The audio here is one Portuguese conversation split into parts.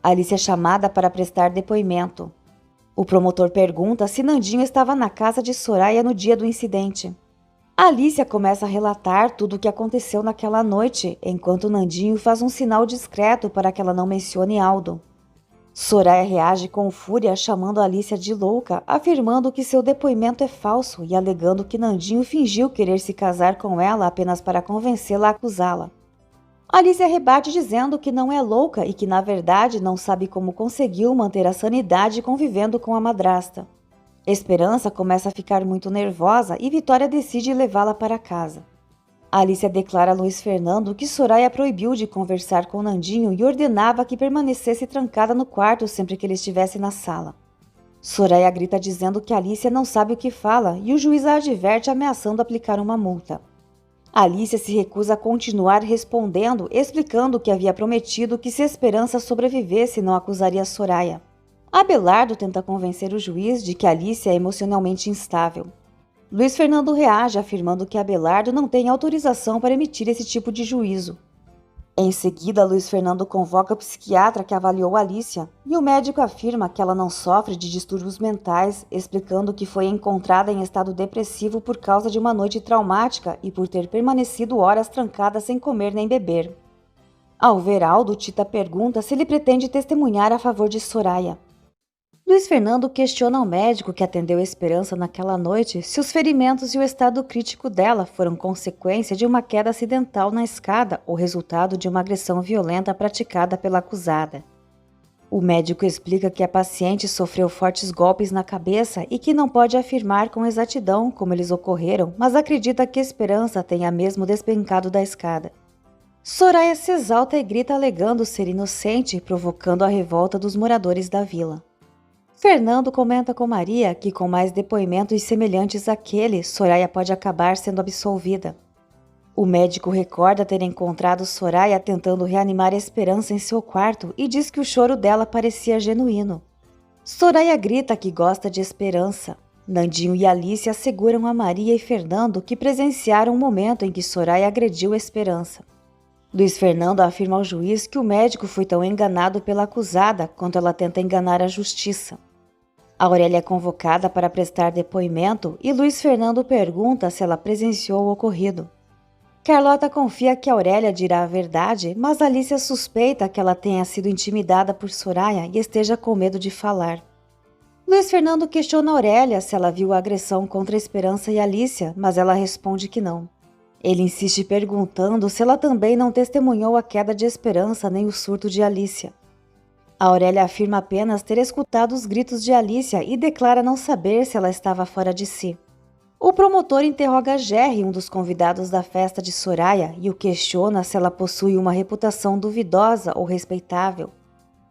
Alice é chamada para prestar depoimento. O promotor pergunta se Nandinho estava na casa de Soraya no dia do incidente. Alicia começa a relatar tudo o que aconteceu naquela noite, enquanto Nandinho faz um sinal discreto para que ela não mencione Aldo. Soraya reage com fúria, chamando Alicia de louca, afirmando que seu depoimento é falso e alegando que Nandinho fingiu querer se casar com ela apenas para convencê-la a acusá-la. Alicia rebate dizendo que não é louca e que, na verdade, não sabe como conseguiu manter a sanidade convivendo com a madrasta. Esperança começa a ficar muito nervosa e Vitória decide levá-la para casa. Alicia declara a Luiz Fernando que Soraya proibiu de conversar com Nandinho e ordenava que permanecesse trancada no quarto sempre que ele estivesse na sala. Soraya grita dizendo que Alicia não sabe o que fala e o juiz a adverte ameaçando aplicar uma multa. Alicia se recusa a continuar respondendo, explicando que havia prometido que se Esperança sobrevivesse não acusaria Soraya. Abelardo tenta convencer o juiz de que Alicia é emocionalmente instável. Luiz Fernando reage afirmando que Abelardo não tem autorização para emitir esse tipo de juízo. Em seguida, Luiz Fernando convoca o psiquiatra que avaliou Alicia e o médico afirma que ela não sofre de distúrbios mentais, explicando que foi encontrada em estado depressivo por causa de uma noite traumática e por ter permanecido horas trancada sem comer nem beber. Ao ver Aldo, Tita pergunta se ele pretende testemunhar a favor de Soraya. Luiz Fernando questiona ao médico que atendeu Esperança naquela noite se os ferimentos e o estado crítico dela foram consequência de uma queda acidental na escada ou resultado de uma agressão violenta praticada pela acusada. O médico explica que a paciente sofreu fortes golpes na cabeça e que não pode afirmar com exatidão como eles ocorreram, mas acredita que Esperança tenha mesmo despencado da escada. Soraya se exalta e grita alegando ser inocente, provocando a revolta dos moradores da vila. Fernando comenta com Maria que com mais depoimentos semelhantes àquele, Soraya pode acabar sendo absolvida. O médico recorda ter encontrado Soraya tentando reanimar Esperança em seu quarto e diz que o choro dela parecia genuíno. Soraya grita que gosta de Esperança. Nandinho e Alice asseguram a Maria e Fernando que presenciaram o momento em que Soraya agrediu Esperança. Luiz Fernando afirma ao juiz que o médico foi tão enganado pela acusada quanto ela tenta enganar a justiça. Aurélia é convocada para prestar depoimento e Luiz Fernando pergunta se ela presenciou o ocorrido. Carlota confia que Aurélia dirá a verdade, mas Alicia suspeita que ela tenha sido intimidada por Soraya e esteja com medo de falar. Luiz Fernando questiona Aurélia se ela viu a agressão contra Esperança e Alicia, mas ela responde que não. Ele insiste perguntando se ela também não testemunhou a queda de Esperança nem o surto de Alicia. Aurélia afirma apenas ter escutado os gritos de Alicia e declara não saber se ela estava fora de si. O promotor interroga Jerry, um dos convidados da festa de Soraya, e o questiona se ela possui uma reputação duvidosa ou respeitável.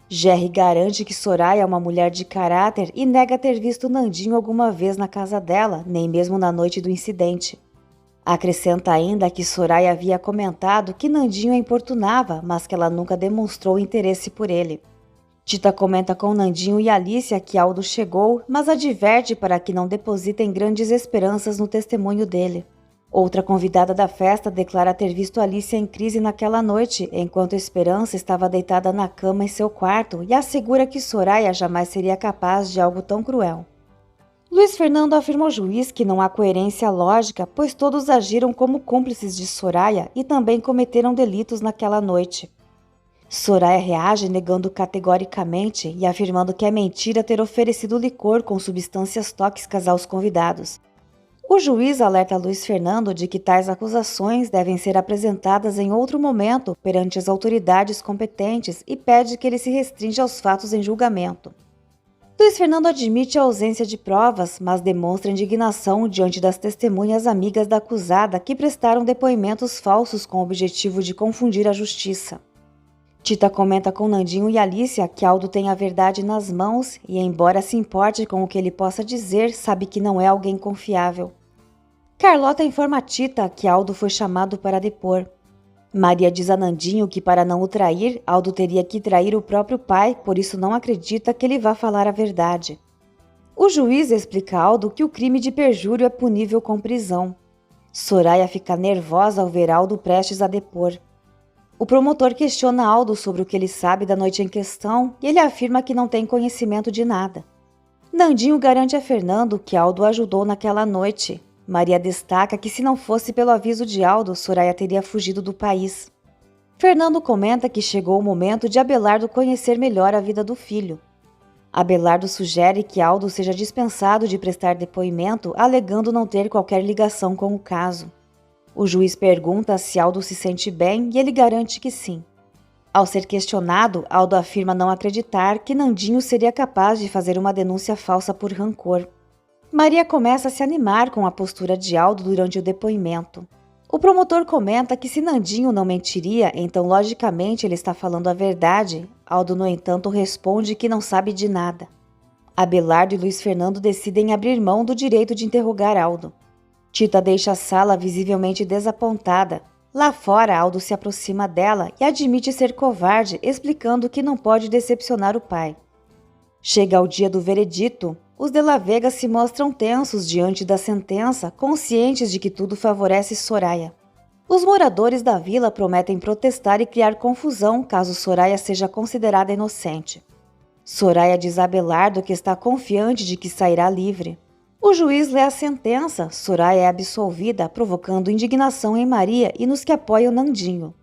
Jerry garante que Soraya é uma mulher de caráter e nega ter visto Nandinho alguma vez na casa dela, nem mesmo na noite do incidente. Acrescenta ainda que Soraya havia comentado que Nandinho a importunava, mas que ela nunca demonstrou interesse por ele. Tita comenta com Nandinho e Alicia que Aldo chegou, mas adverte para que não depositem grandes esperanças no testemunho dele. Outra convidada da festa declara ter visto Alicia em crise naquela noite, enquanto Esperança estava deitada na cama em seu quarto e assegura que Soraya jamais seria capaz de algo tão cruel. Luiz Fernando afirma ao juiz que não há coerência lógica, pois todos agiram como cúmplices de Soraya e também cometeram delitos naquela noite. Soraya reage negando categoricamente e afirmando que é mentira ter oferecido licor com substâncias tóxicas aos convidados. O juiz alerta Luiz Fernando de que tais acusações devem ser apresentadas em outro momento perante as autoridades competentes e pede que ele se restrinja aos fatos em julgamento. Luiz Fernando admite a ausência de provas, mas demonstra indignação diante das testemunhas amigas da acusada que prestaram depoimentos falsos com o objetivo de confundir a justiça. Tita comenta com Nandinho e Alicia que Aldo tem a verdade nas mãos e, embora se importe com o que ele possa dizer, sabe que não é alguém confiável. Carlota informa a Tita que Aldo foi chamado para depor. Maria diz a Nandinho que para não o trair, Aldo teria que trair o próprio pai, por isso não acredita que ele vá falar a verdade. O juiz explica a Aldo que o crime de perjúrio é punível com prisão. Soraya fica nervosa ao ver Aldo prestes a depor. O promotor questiona Aldo sobre o que ele sabe da noite em questão e ele afirma que não tem conhecimento de nada. Nandinho garante a Fernando que Aldo ajudou naquela noite. Maria destaca que se não fosse pelo aviso de Aldo, Soraya teria fugido do país. Fernando comenta que chegou o momento de Abelardo conhecer melhor a vida do filho. Abelardo sugere que Aldo seja dispensado de prestar depoimento, alegando não ter qualquer ligação com o caso. O juiz pergunta se Aldo se sente bem e ele garante que sim. Ao ser questionado, Aldo afirma não acreditar que Nandinho seria capaz de fazer uma denúncia falsa por rancor. Maria começa a se animar com a postura de Aldo durante o depoimento. O promotor comenta que se Nandinho não mentiria, então logicamente ele está falando a verdade. Aldo, no entanto, responde que não sabe de nada. Abelardo e Luiz Fernando decidem abrir mão do direito de interrogar Aldo. Tita deixa a sala visivelmente desapontada. Lá fora, Aldo se aproxima dela e admite ser covarde, explicando que não pode decepcionar o pai. Chega o dia do veredito. Os de La Vega se mostram tensos diante da sentença, conscientes de que tudo favorece Soraya. Os moradores da vila prometem protestar e criar confusão caso Soraya seja considerada inocente. Soraya diz a Abelardo que está confiante de que sairá livre. O juiz lê a sentença, Soraya é absolvida, provocando indignação em Maria e nos que apoiam Nandinho.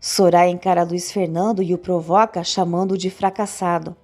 Soraya encara Luiz Fernando e o provoca, chamando-o de fracassado.